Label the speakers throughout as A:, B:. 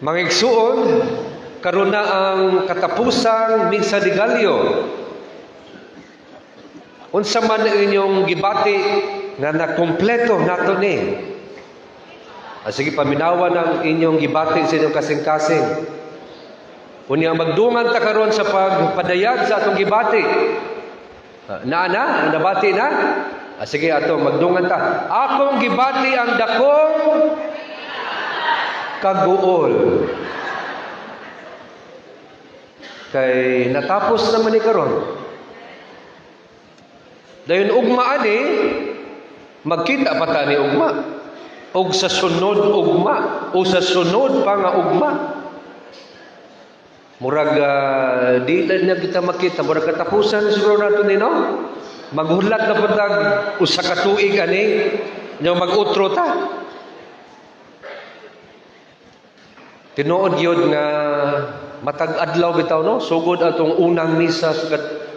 A: Mga igsuon, karon na ang katapusang misa de Gallio. Unsa man ang inyong gibati nga nakumpleto nato ni. Sige, paminawan ang inyong gibati sa inyong kasing-kasing. Unya magdungan ta karon sa pagpadayag sa atong gibati. Nabati na? Sige, ato magdungan ta. Akong gibati ang dakong kaguol. Kay natapos naman ni karon. Dayon ugma ani magkita pa ta ni ugma. Og sa sunod ugma o sa sunod pa nga ugma. Murag di na kita makita, murag katapusan siguro nato ni no. Maghulat na putag usa ka tuig ani nya mag-utro ta. Tinuod yun nga matag adlaw bitaw no, sugod atong unang misa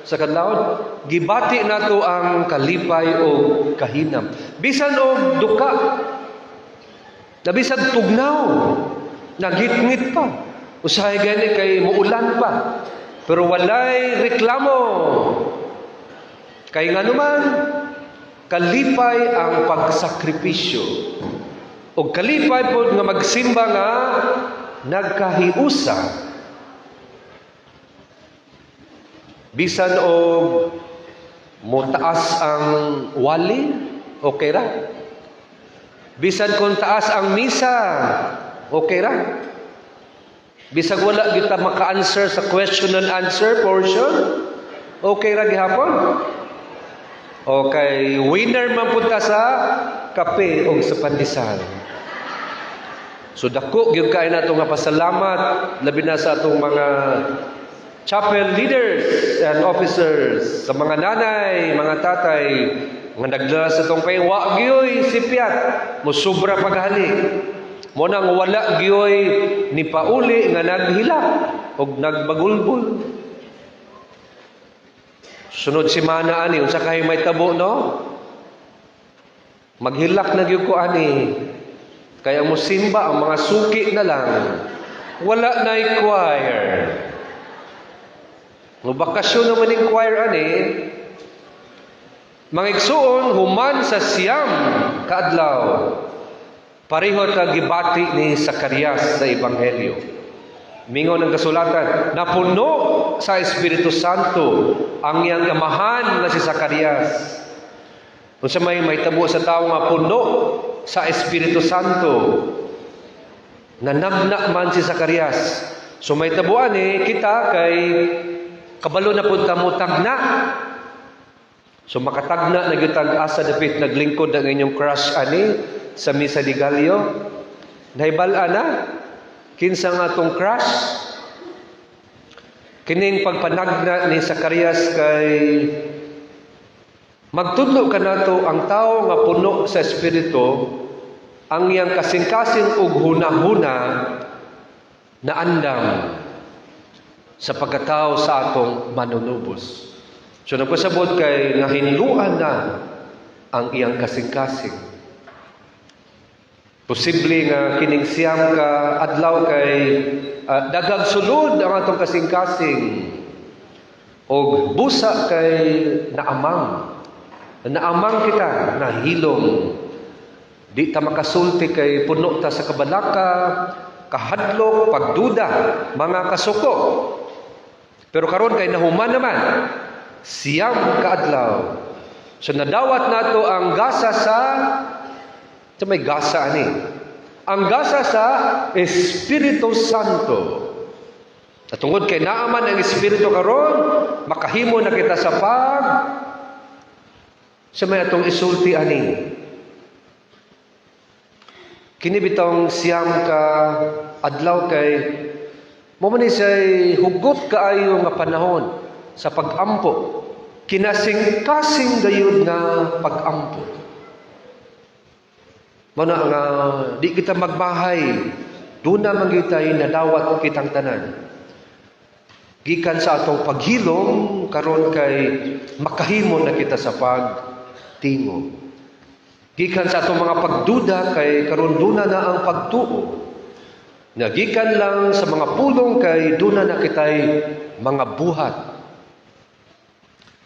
A: sa kadlawon, gibati nato ang kalipay o kahinam. Bisan og duka, nabisag tugnaw, nagitngit pa, usahay gani kay muulan pa, pero walay reklamo. Kay nga naman, kalipay ang pagsakripisyo. O kalipay po nga magsimba nga nagkahiusa. Bisan o mutaas ang wali, okay ra. Bisan kung taas ang misa, okay ra. Bisan wala kita maka-answer sa question and answer portion, okay ra gihapon. Okay, winner man punta sa kape o sa pandesal. So dako gyud kay nato nga pasalamat labi na sa atong mga chapel leaders and officers, sa mga nanay, mga tatay nga nagdala sa tong pay wa gyoy sipyat mo sobra paghali. Mo nang wala gyoy ni pauli nga naghilak og nagbagulbol. Sunod semana ani unsa kay may tabo no? Maghilak na gyud ko ani. Kaya mo simba ang mga suki na lang. Wala na choir. No bakasyon naman ng choir ani. Mga igsuon human sa siyam kaadlaw. Pareho ta gibati ni Zacarias sa ebanghelyo. Mingon ang kasulatan, napuno sa Espiritu Santo ang iyang amahan na si Zacarias. Kung sa may tabo sa tao nga puno sa Espiritu Santo, nanagna man si Zacarias. So may tabuan kita kay kabalo na punta mo tagna. So makatagna na gyud asa dapit naglingkod ang inyong crush ani sa misa de Gallio. Nahibal-a na kinsa nga tong crush? Kining pagpanagna ni Zacarias kay magtudlo ka nato ang tao nga puno sa Espiritu, ang iyang kasing-kasing ug hunahuna na andam sa pagkatao sa atong manunubos. So nagpasabot kay nahinluan na ang iyang kasing-kasing. Posible nga kining siyam ka adlaw kay daghang sulod ang atong kasing-kasing og busa kay naamang kita nahilom. Di ta makasulti kay puno ta sa kabalaka, kahadlok, pagduda, mga kasuko. Pero karon kay nahuman naman siyam ka adlaw. So nadawat nato ang gasa sa may gasa ani. Ang gasa sa Espiritu Santo. At tungod kay naaman ang Espiritu karon, makahimo na kita sa may atong isulti ani. Kini bitong siyam ka adlaw kay mo man say hugot kaayo nga panahon sa pag-ampo. Kinasing-kasing gayud nga pag-ampo. Mana nga di kita magbahay, doon na magitay nadawat kitang tanan. Gikan sa atong paghilom karon kay makahimo na kita sa pagtingo. Gikan sa atong mga pagduda kay karon duna na ang pagtuo. Nagikan lang sa mga pulong kay duna na kitay mga buhat.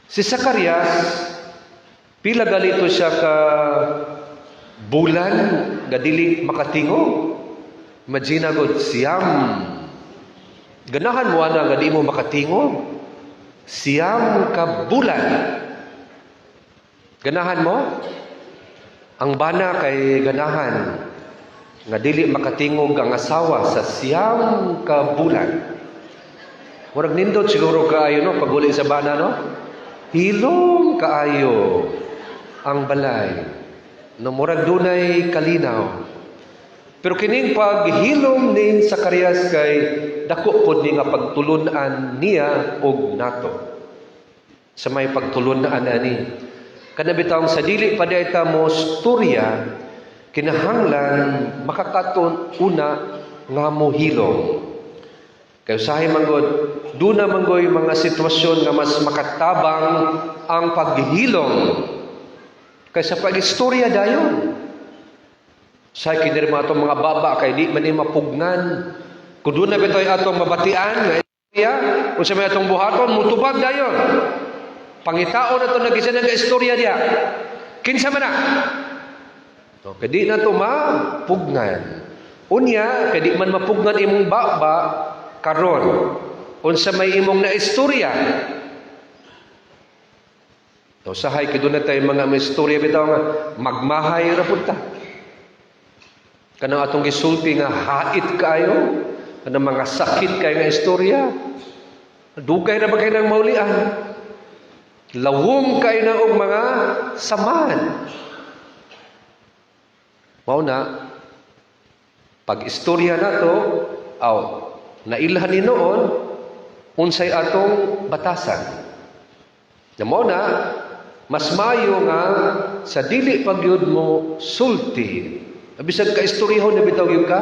A: Si Zacarias, pila galito siya ka bulan nga dili makatingo. Imagine gud siyam. Ganahan mo ana nga di mo makatingo. Siyam ka bulan. Ganahan mo? Ang bana kay ganahan nga dili makatingog ang asawa sa siyam ka bulan. Murag nindot siguro kaayo no paguli sa bana no. Hilom kaayo ang balay. No murag dunay kalinaw. Pero kining paghilom ni Zacarias kay dako pod ni nga pagtulunan niya og nato. Sa may pagtulunan ani. Kana bitaw sa dili pa dayta mo storya kinahanglan makakaton una nga mo hilom. Kay usahay manggod duna manggoy mga sitwasyon nga mas makatabang ang paghilom kaysa pag-istorya dayon. Sa kinirma atong mga baba kay di man mapugnan. Kung doon na bitoy atong mabatian nga istorya, kung sa may atong buhaton, mutubag dayon. Pangitaon na ito nag-isa ng istorya diya. Kinsa man na. So, kaya di na ito mapugnan. Unya, kaya di man mapugnan imong baba, karon. Unsa may imong na istorya. So, sahay, kaya doon na tayo mga istorya bitaw nga, magmahay rapunta. Kanang atong gisulti nga hait kayo, kanang mga sakit kayo nga istorya. Dugay na ba kayo ng maulian? Lawom kayo na og mga saman. Mao na, pag istorya na to, nailhan ni noon, unsay atong batasan. Na mao na, mas mayo nga sa dili pagyud mo sulti. Bisag ka istoryahon na bitaw yung ka,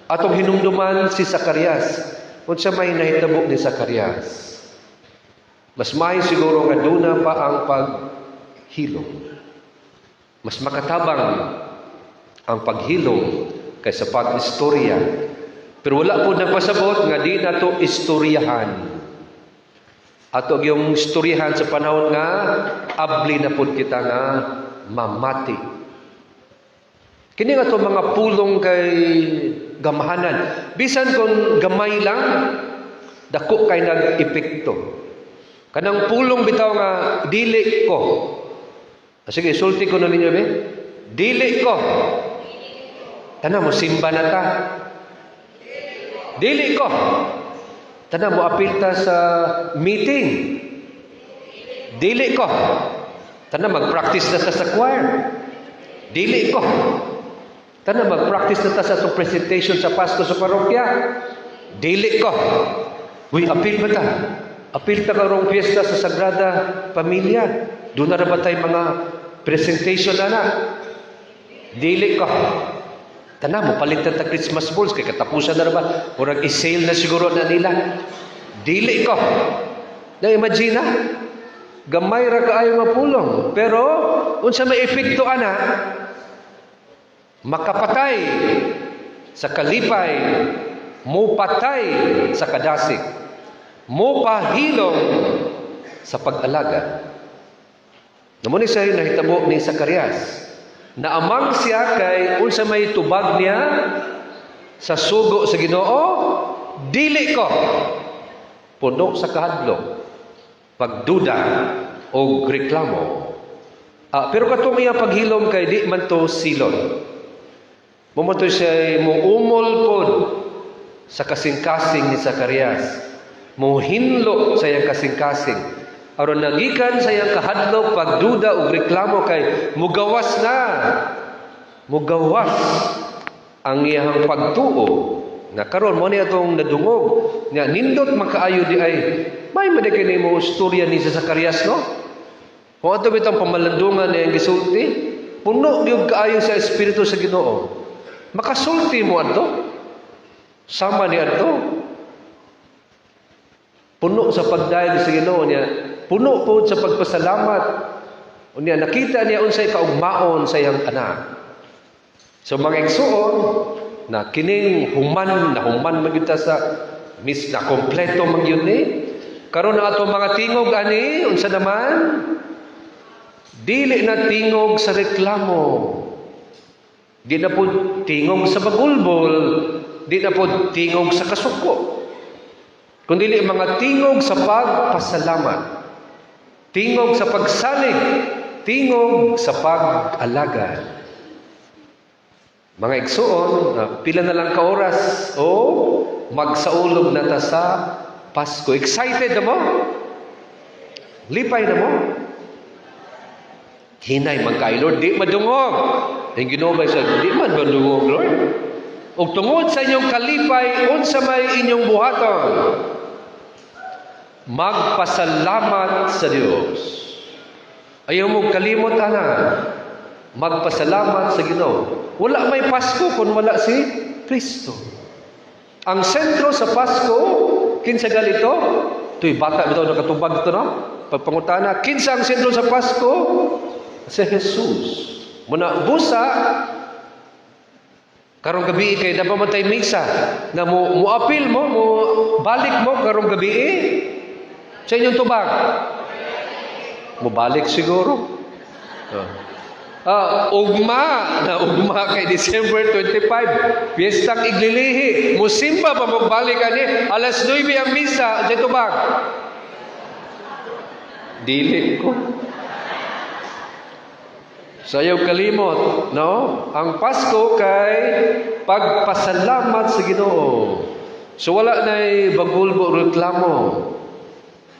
A: atong hinumduman si Zacarias. Kung siya may nahitabo ni Zacarias. Mas may siguro nga duna pa ang paghilom. Mas makatabang ang paghilom kaysa pag-istorya. Pero wala po nagpasabot nga di na to istoryahan. Ato yung istoryahan sa panahon nga abli na po kita nga mamati. Kini nga to mga pulong kay gamahanan. Bisan kung gamay lang, dako kay nag-epekto. Kanang pulong bitaw nga, dili ko. Sige, sulti ko na ninyo, be. Dili ko. Tana mo, simba na ta. Dili ko. Tana mo, apil ta sa meeting. Dili ko. Tana, mag-practice na ta sa choir. Dili ko. Tana mag-practice na ta sa itong presentation sa Pasko sa parokya. Dili ko. Uy, apil ba ta? Apil ta karong fiesta sa Sagrada Pamilya. Doon na ba tayo mga presentation na? Dili ko. Tana mo, palitan ta Christmas balls. Kaya katapusan na ba? Murag i-sale na siguro na nila. Dili ko. Na-imagine na? Gamay ra kaayo nga pulong. Pero, unsa may epekto ana? Makapatay sa kalipay, mupatay sa kadasig, mupahilom sa pag-alaga. Namun siya nahitabo ni Zacarias, na amang siya kay unsa may tubag niya sa sugo sa Ginoo, dili ko puno sa kahadlok, pagduda o reklamo. Pero katong iya paghilom kay di man to silon. Bumoto siya muumol pod sa kasing-kasing ni Zacarias. Muhinlo sa iyang kasing-kasing. Aron nagikan sa iyang kahadlok, pagduda o reklamo kay mugawas na. Mugawas ang iyang pagtuo. Na karon mo niya itong nadungog. Nga nindot makaayo di ay may madakin mo istorya ni Zacarias, no? Kung ato bitang pamalandungan niyang gisulti, puno yung kaayo sa Espiritu sa Ginoo. Makasulti mo ato. Sama ni ato. Puno sa pagdayeg sa Ginoo niya. Puno po sa pagpasalamat. Unya nakita niya unsay kaugmaon sa iyang anak. So mga igsuon, na kining human magyud sa mis na kompleto magyud ni. Karon ang ato mga tingog ani unsa naman? Dili na tingog sa reklamo. Di na po tingog sa bagulbol, di na po tingog sa kasuko. Kundi mga tingog sa pagpasalamat, tingog sa pagsalig, tingog sa pag-alagad. Mga igsoon, pila na lang ka oras o magsaulog na ta sa Pasko. Excited na mo? Lipay na mo? Hinay man kay Lord, di madungog. Ang Ginoo ba sa di man madungog, Lord? Ug tungod sa inyong kalipay, unsa may inyong buhaton? Magpasalamat sa Dios. Ayaw mo kalimot ana. Magpasalamat sa Ginoo. Wala may Pasko kung wala si Kristo. Ang sentro sa Pasko, kinsa galito? Tuy bata bitaw nakatubag ito, no? Pagpangutana, kinsa ang sentro sa Pasko? Si Jesus. Muna busa, karong gabi kay na pamatay misa, na muapil mo, balik mo karong gabi sa inyong tubag. Mubalik siguro. Ugma kay December 25, piyestang iglilihi. Musimba pa magbalik ani, alas 9 ang misa, sa tubag. Dili ko. Sayaw kalimot, no? Ang Pasko kay pagpasalamat sa Ginoo. So wala na'y bagulbo reklamo.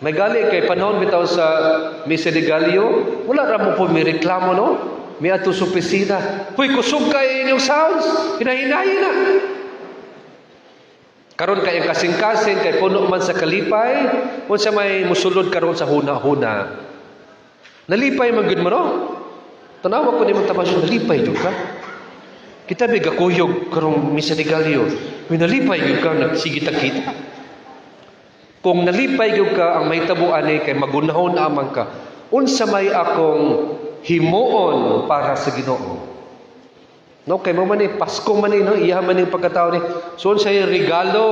A: May gali kay panahon bitaw sa Misa de Gallo, wala ra mo po may reklamo, no? May ato sa opisina. Huy, kusog kay inyong sounds. Hinahinayin na. Karon kay ang kasing-kasing, kay puno man sa kalipay, unsa may musulod karon sa huna-huna. Nalipay man gud mo, no? Tanawa ko ni mong tabasyon, nalipay yun ka. Kita may gakuyog karong Misa de Gallo. May nalipay yun ka, nagsigita kita. Kung nalipay yun ka, ang may tabuan kay magunahon amang ka, unsa may akong himuon para sa Ginoo. No, kay mo man Pasko man no, iya man yung pagkatao ni. So unsa yung regalo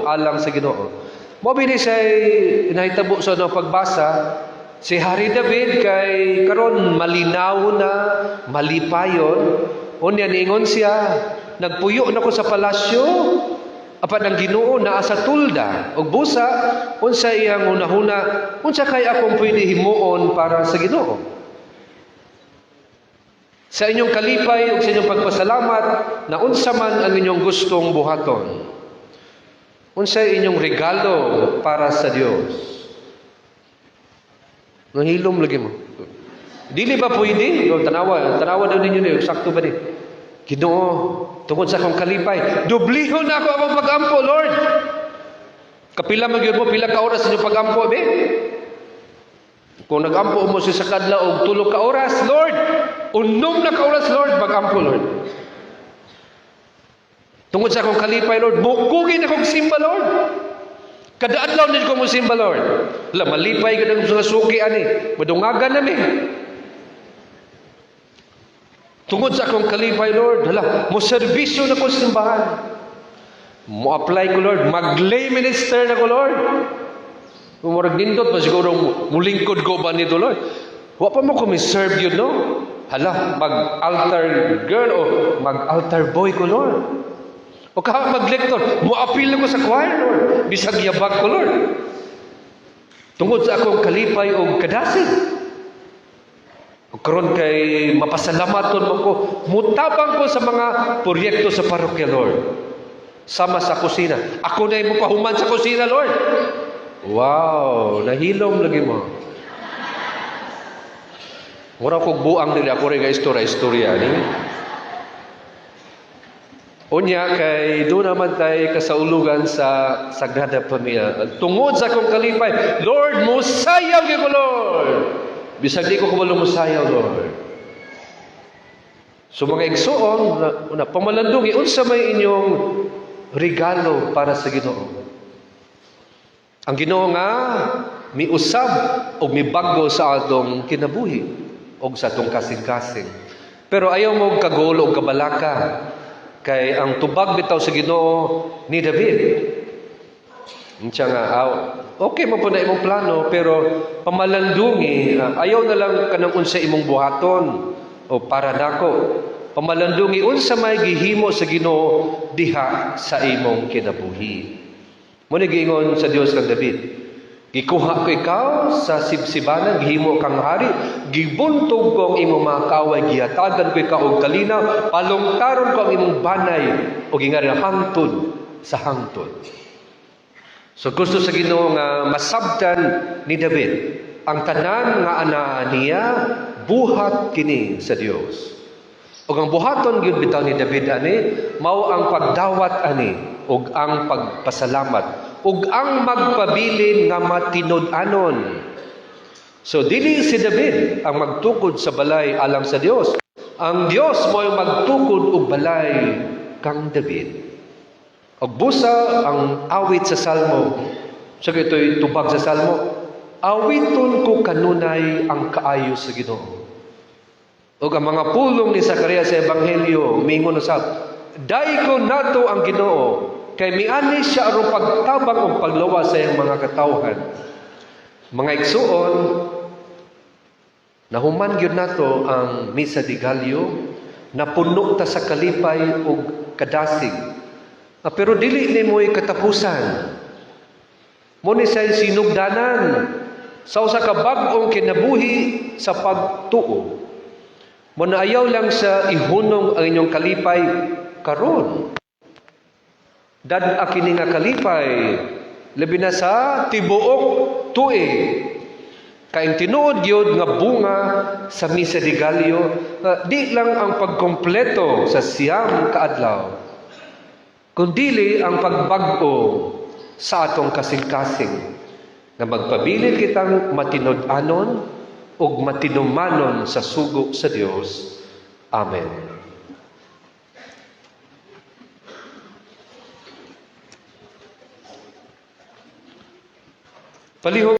A: alang sa Ginoo. Mo bini say nahitabo sa no pagbasa, si Hari David kay karon malinaw na, malipayon, unya niingon siya, nagpuyo na ko sa palasyo, apan ang Ginoo naa sa tulda, ug busa unsa iyang hunahuna, unsa kay akong pwede himuon para sa Ginoo. Sa inyong kalipay ug sa inyong pagpasalamat na unsa man ang inyong gustong buhaton. Unsa inyong regalo para sa Dios. Nahilom lagi mo. Dili ba pwede? Tanawa daw ninyo niyo, sakto ba ni? Ginoo, tungod sa akong kalipay, dublihon na ako akong pag-ampo, Lord. Kapila man gyud mo, pila ka oras inyong pag-ampo, be? Kung nag-ampo mo sa kadlaw og 3 ka oras, Lord, unom na ka oras, Lord, pag-ampo, Lord. Tungod sa akong kalipay, Lord, mukugin akong simba, Lord. Kada adlaw nito ko mo simba, Lord. Hala, malipay ka ng mga suki, ani. Madungagan namin. Tungod sa akong kalipay, Lord, hala, mo serbisyo na ko simbahan. Mo apply ko, Lord. Mag-lay minister na ko, Lord. Kung marag nindot, siguro mulingkod ko ba nito, Lord? Wa pa mo serve yun, no? Hala, mag-altar girl o mag-altar boy ko, Lord. O mag-lector, mo-appeal na ko sa choir, Lord. Bisag yabag ko, Lord. Tungod sa akong kalipay o kadasig. O karon kay mapasalamaton mo ko, mutabang ko sa mga proyekto sa parokya, Lord. Sama sa kusina. Ako na yung pahuman sa kusina, Lord. Wow, nahilom lagi mo. Mura kog buang dili ako rin nga istorya ni. Unya kay do naman tay kasaulugan sa Sagrada Familia. Tungod sa akong kalipay, Lord, musayaw gyud ko, Lord. Bisag di ko kabalo musayaw, Lord. So mga igsoon, una pamalandungi unsa may inyong regalo para sa Ginoo. Ang Ginoo nga miusab o mibago sa atong kinabuhi o sa atong kasing-kasing. Pero ayaw mo kagol o kabalaka. Kay ang tubag bitaw sa Ginoo ni David. Siya nga, okay mo po na imong plano, pero pamalandungi, ayaw na lang kanang unsa imong buhaton o para nako. Pamalandungi unsa may gihimo sa Ginoo diha sa imong kinabuhi. Muna giingon sa Dios kang David, gikuha ko ikaw sa sibsibanan, gihimo kang hari, gibuntog ko ang imong mga kaway, gihatagan ko ikaw og kalinaw, palungkaron ko ang imong banay, o gingari hangtod sa hangtod. So gusto sa Ginoo nga masabtan ni David, ang tanan nga ana niya, buhat kini sa Dios. O ang buhaton gyud bitaw ni David ani, mao ang pagdawat ani, ug ang pagpasalamat, ug ang magpabilin nga matinud-anon. So dili si David ang magtukod sa balay alang sa Dios. Ang Dios mo ang magtukod og balay kang David. Og busa ang awit sa Salmo. So ito'y tubag sa Salmo. Awiton ko kanunay ang kaayo sa Ginoo. Og ang mga pulong ni Zacarias sa Ebanghelyo mingon usab, daygo nato ang Ginoo kay miani siya aron pagtabang og paglawas sa iyang mga katawhan. Mga igsuon, nahuman gyud nato ang Misa de Gallo, napuno ta sa kalipay ug kadasig. Pero dili ni mo'y katapusan. Muna siya'y sinugdanan sa usa ka bag-ong kinabuhi sa pagtuo. Muna ayaw lang sa ihunong ang inyong kalipay karon. Dad kini nga kalipay, labi na sa tibuok tuig. Kaing tinuod yun nga bunga sa Misa de Gallo, di lang ang pagkompleto sa siyam kaadlaw, kundili ang pagbag-o sa atong kasing-kasing, nga magpabilin kitang matinud-anon ug matinumanon sa sugo sa Dios. Amen. Palihog